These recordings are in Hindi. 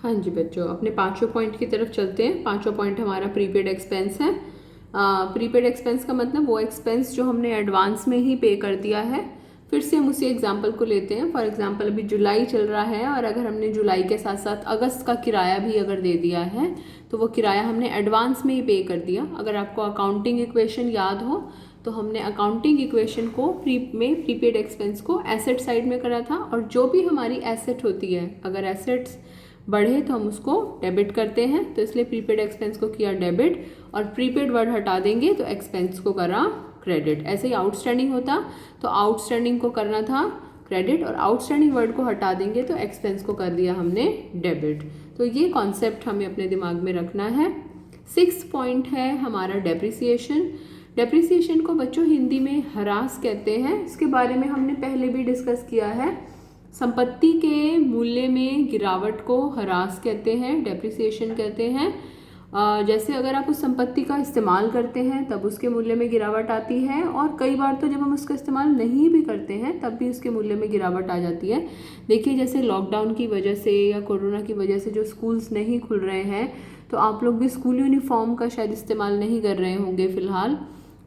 हाँ जी बच्चों, अपने पांचों पॉइंट की तरफ चलते हैं। पांचों पॉइंट हमारा प्रीपेड एक्सपेंस है। प्रीपेड एक्सपेंस का मतलब वो एक्सपेंस जो हमने एडवांस में ही पे कर दिया है। फिर से हम उसी एग्जांपल को लेते हैं। फॉर एग्जांपल अभी जुलाई चल रहा है और अगर हमने जुलाई के साथ साथ अगस्त का किराया भी अगर दे दिया है तो वो किराया हमने एडवांस में ही पे कर दिया। अगर आपको अकाउंटिंग इक्वेशन याद हो तो हमने अकाउंटिंग इक्वेशन को प्रीपेड एक्सपेंस को एसेट साइड में करा था, और जो भी हमारी एसेट होती है, अगर एसेट्स बढ़े तो हम उसको डेबिट करते हैं, तो इसलिए प्रीपेड एक्सपेंस को किया डेबिट और प्रीपेड वर्ड हटा देंगे तो एक्सपेंस को करा क्रेडिट। ऐसे ही आउटस्टैंडिंग होता तो आउटस्टैंडिंग को करना था क्रेडिट और आउटस्टैंडिंग वर्ड को हटा देंगे तो एक्सपेंस को कर दिया हमने डेबिट। तो ये कॉन्सेप्ट हमें अपने दिमाग में रखना है। 6 पॉइंट है हमारा डेप्रिसिएशन। डेप्रिसिएशन को बच्चों हिंदी में ह्रास कहते हैं। इसके बारे में हमने पहले भी डिस्कस किया है। संपत्ति के मूल्य में गिरावट को ह्रास कहते हैं, डेप्रिसिएशन कहते हैं। जैसे अगर आप उस संपत्ति का इस्तेमाल करते हैं तब उसके मूल्य में गिरावट आती है, और कई बार तो जब हम उसका इस्तेमाल नहीं भी करते हैं तब भी उसके मूल्य में गिरावट आ जाती है। देखिए जैसे लॉकडाउन की वजह से या कोरोना की वजह से जो स्कूल्स नहीं खुल रहे हैं तो आप लोग भी स्कूल यूनिफॉर्म का शायद इस्तेमाल नहीं कर रहे होंगे फ़िलहाल,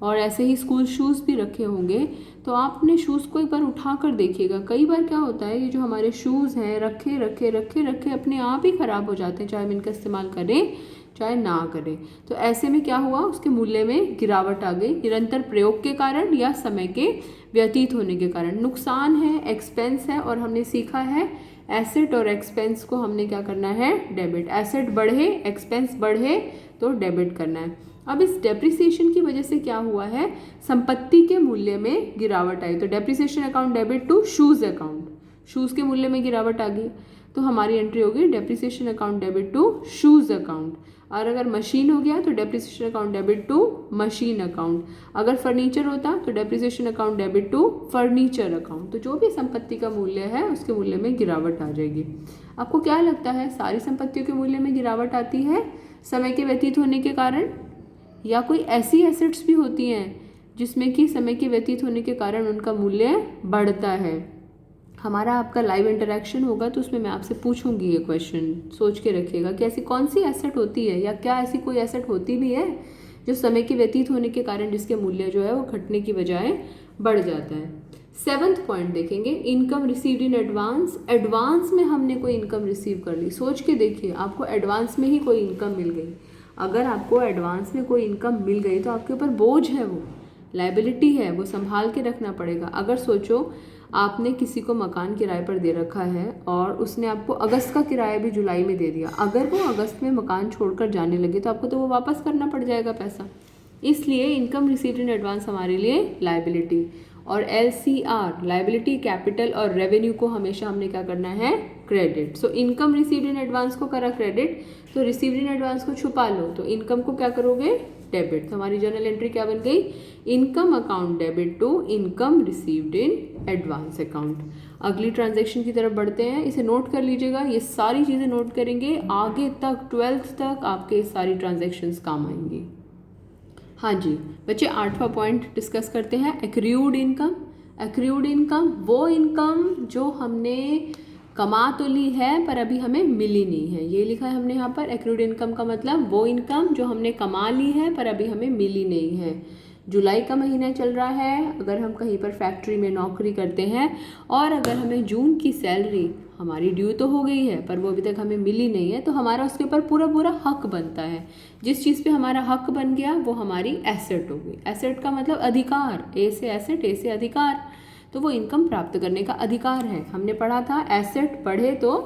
और ऐसे ही स्कूल शूज़ भी रखे होंगे। तो आप अपने शूज़ को एक बार उठा कर देखिएगा। कई बार क्या होता है, ये जो हमारे शूज़ हैं रखे रखे रखे रखे अपने आप ही ख़राब हो जाते हैं, चाहे हम इनका इस्तेमाल करें चाहे ना करें। तो ऐसे में क्या हुआ, उसके मूल्य में गिरावट आ गई, निरंतर प्रयोग के कारण या समय के व्यतीत होने के कारण। नुकसान है, एक्सपेंस है, और हमने सीखा है एसेट और एक्सपेंस को हमने क्या करना है, डेबिट। एसेट बढ़े एक्सपेंस बढ़े तो डेबिट करना है। अब इस डेप्रिसिएशन की वजह से क्या हुआ है, संपत्ति के मूल्य में गिरावट आई, तो depreciation account debit to shoes account, shoes के मूल्य में गिरावट आ गई तो हमारी एंट्री होगी depreciation account debit to shoes account. और अगर मशीन हो गया तो depreciation account debit to machine account. अगर फर्नीचर होता तो depreciation account debit to furniture account. तो जो भी संपत्ति का मूल्य है उसके मूल्य में गिरावट आ जाएगी। आपको क्या लगता है, सारी संपत्तियों के मूल्य में गिरावट आती है समय के व्यतीत होने के कारण, या कोई ऐसी एसेट्स भी होती हैं जिसमें कि समय के व्यतीत होने के कारण उनका मूल्य बढ़ता है? हमारा आपका लाइव इंटरेक्शन होगा तो उसमें मैं आपसे पूछूंगी ये क्वेश्चन, सोच के रखिएगा कि ऐसी कौन सी एसेट होती है, या क्या ऐसी कोई एसेट होती भी है जो समय के व्यतीत होने के कारण जिसके मूल्य जो है वो घटने की बजाय बढ़ जाता है। 7th पॉइंट देखेंगे, income received in advance. Advance में हमने कोई इनकम रिसीव कर ली। सोच के देखिए, आपको एडवांस में ही कोई इनकम मिल गई। अगर आपको एडवांस में कोई इनकम मिल गई तो आपके ऊपर बोझ है, वो लायबिलिटी है, वो संभाल के रखना पड़ेगा। अगर सोचो आपने किसी को मकान किराए पर दे रखा है और उसने आपको अगस्त का किराया भी जुलाई में दे दिया, अगर वो अगस्त में मकान छोड़कर जाने लगे तो आपको तो वो वापस करना पड़ जाएगा पैसा। इसलिए इनकम रिसीव्ड इन एडवांस हमारे लिए लायबिलिटी। और LCR, लायबिलिटी, कैपिटल और रेवेन्यू को हमेशा हमने क्या करना है, credit. So income received in advance को करा क्रेडिट, तो रिसीव्ड इन एडवांस को छुपा लो तो इनकम को क्या करोगे, डेबिट। तो हमारी जर्नल एंट्री क्या बन गई, income account debit to income received in advance account. अगली ट्रांजैक्शन की तरफ बढ़ते हैं, इसे नोट कर लीजिएगा, ये सारी चीज़ें नोट करेंगे, आगे तक 12th तक आपके सारी ट्रांजैक्शंस काम आएंगी। हाँ जी बच्चे, 8वां पॉइंट डिस्कस करते हैं, एक्रूड इनकम। एक्रूड इनकम वो इनकम जो हमने कमा तो ली है पर अभी हमें मिली नहीं है, ये लिखा है हमने यहाँ पर। एक्रूड इनकम का मतलब वो इनकम जो हमने कमा ली है पर अभी हमें मिली नहीं है। जुलाई का महीना चल रहा है, अगर हम कहीं पर फैक्ट्री में नौकरी करते हैं और अगर हमें जून की सैलरी हमारी ड्यू तो हो गई है पर वो अभी तक हमें मिली नहीं है, तो हमारा उसके ऊपर पूरा पूरा हक बनता है। जिस चीज़ पे हमारा हक बन गया वो हमारी एसेट हो गई। एसेट का मतलब अधिकार, ए से एसेट, ए से अधिकार, तो वो इनकम प्राप्त करने का अधिकार है। हमने पढ़ा था एसेट बढ़े तो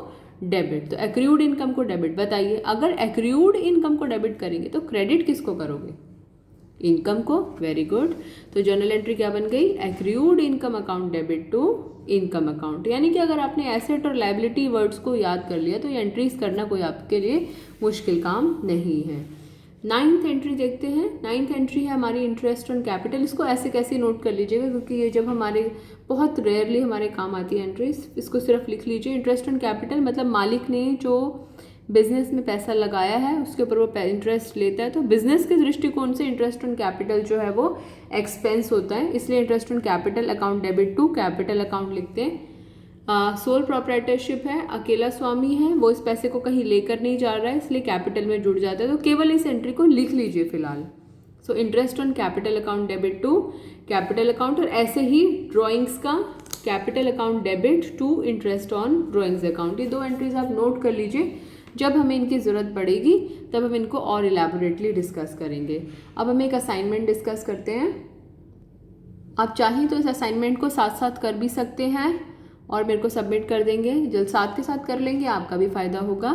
डेबिट, तो एक्रूड इनकम को डेबिट। बताइए, अगर एक्रूड इनकम को डेबिट करेंगे तो क्रेडिट किसको करोगे, इनकम को। Very good. तो जर्नल एंट्री क्या बन गई, accrued income account debit to income account. यानी कि अगर आपने एसेट और लायबिलिटी वर्ड्स को याद कर लिया तो ये एंट्रीज करना कोई आपके लिए मुश्किल काम नहीं है। 9th एंट्री देखते हैं। 9th एंट्री है हमारी इंटरेस्ट ऑन कैपिटल। इसको ऐसे कैसे नोट कर लीजिएगा क्योंकि ये जब हमारे बहुत रेयरली हमारे काम आती है एंट्रीज। इसको सिर्फ लिख लीजिए, इंटरेस्ट ऑन कैपिटल मतलब मालिक ने जो बिजनेस में पैसा लगाया है उसके ऊपर वो इंटरेस्ट लेता है, तो बिजनेस के दृष्टिकोण से इंटरेस्ट ऑन कैपिटल जो है वो एक्सपेंस होता है, इसलिए interest on capital account debit to capital account लिखते हैं। सोल प्रोप्राइटरशिप है, अकेला स्वामी है, वो इस पैसे को कहीं लेकर नहीं जा रहा है, इसलिए कैपिटल में जुड़ जाता है, तो केवल इस एंट्री को लिख लीजिए फिलहाल। So interest on capital account debit to capital account, और ऐसे ही ड्राइंग्स का capital account debit to interest on drawings account. ये 2 एंट्रीज आप नोट कर लीजिए, जब हमें इनकी ज़रूरत पड़ेगी तब हम इनको और इलेबोरेटली डिस्कस करेंगे। अब हम एक असाइनमेंट डिस्कस करते हैं। आप चाहें तो इस असाइनमेंट को साथ साथ कर भी सकते हैं और मेरे को सबमिट कर देंगे, जल्द साथ के साथ कर लेंगे, आपका भी फ़ायदा होगा।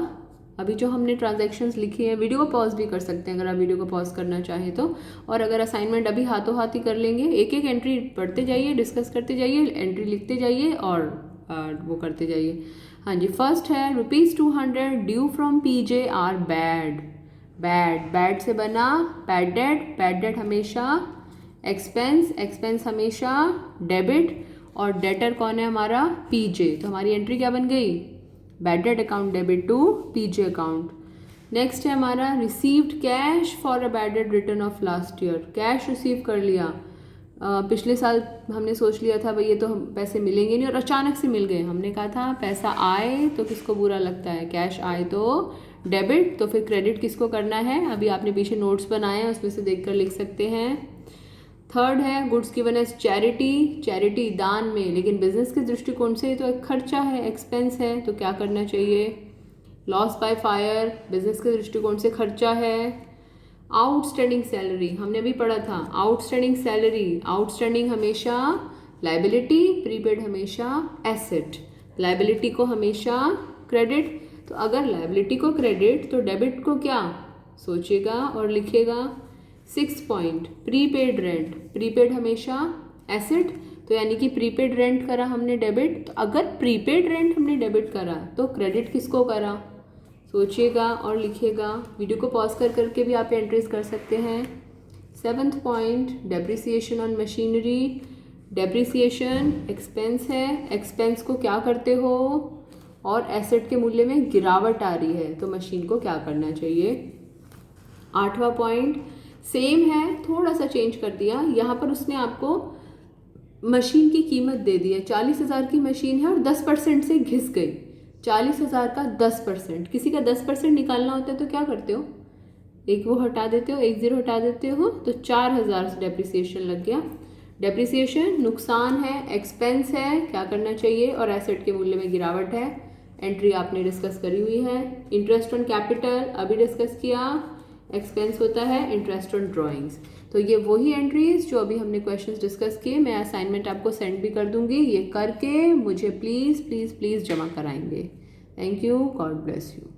अभी जो हमने ट्रांजैक्शंस लिखी हैं, वीडियो को पॉज भी कर सकते हैं अगर आप वीडियो को पॉज करना चाहें तो, और अगर असाइनमेंट अभी हाथों हाथ ही कर लेंगे, एक एक एंट्री पढ़ते जाइए, डिस्कस करते जाइए, एंट्री लिखते जाइए और वो करते जाइए। हाँ जी, फर्स्ट है ₹200 due from PJ are bad. Bad से बना बैड डेट हमेशा एक्सपेंस हमेशा डेबिट, और डेटर कौन है हमारा PJ, तो हमारी एंट्री क्या बन गई, bad debt account debit to PJ account. Next है हमारा received cash for a bad debt return of last year, cash receive कर लिया, पिछले साल हमने सोच लिया था भाई ये तो हम पैसे मिलेंगे नहीं और अचानक से मिल गए। हमने कहा था पैसा आए तो किसको बुरा लगता है, कैश आए तो डेबिट, तो फिर क्रेडिट किसको करना है, अभी आपने पीछे नोट्स बनाए हैं उसमें से देखकर लिख सकते हैं। थर्ड है गुड्स गिवन एज चैरिटी दान में, लेकिन बिजनेस के दृष्टिकोण से तो एक खर्चा है, एक्सपेंस है, तो क्या करना चाहिए, लॉस बाय फायर, बिजनेस के दृष्टिकोण से खर्चा है। आउटस्टैंडिंग सैलरी हमने भी पढ़ा था, आउटस्टैंडिंग हमेशा लाइबिलिटी, प्रीपेड हमेशा एसेट, लाइबिलिटी को हमेशा क्रेडिट, तो अगर लाइबिलिटी को क्रेडिट तो डेबिट को क्या सोचेगा और लिखेगा। 6 पॉइंट प्रीपेड रेंट, प्रीपेड हमेशा एसेट, तो यानी कि प्रीपेड रेंट करा हमने डेबिट, तो अगर प्रीपेड रेंट हमने डेबिट करा तो क्रेडिट किसको करा सोचिएगा और लिखिएगा। वीडियो को पॉज कर करके भी आप एंट्रीज कर सकते हैं। 7th point depreciation on machinery, depreciation expense है, एक्सपेंस को क्या करते हो और एसेट के मूल्य में गिरावट आ रही है तो मशीन को क्या करना चाहिए। 8वां पॉइंट सेम है, थोड़ा सा चेंज कर दिया, यहाँ पर उसने आपको मशीन की कीमत दे दी है, 40,000 की मशीन है और 10% से घिस गई, 40,000 का 10%, किसी का 10% निकालना होता है तो क्या करते हो, एक वो हटा देते हो, एक 0 हटा देते हो, तो 4,000 से डेप्रिसिएशन लग गया। डेप्रिसिएशन नुकसान है, एक्सपेंस है, क्या करना चाहिए, और एसेट के मूल्य में गिरावट है, एंट्री आपने डिस्कस करी हुई है। इंटरेस्ट ऑन कैपिटल अभी डिस्कस किया, एक्सपेंस होता है इंटरेस्ट ऑन ड्राइंग्स। तो ये वही एंट्रीज जो अभी हमने क्वेश्चंस डिस्कस किए, मैं असाइनमेंट आपको सेंड भी कर दूंगी, ये करके मुझे प्लीज़ प्लीज़ प्लीज़ जमा कराएंगे। Thank you, God bless you.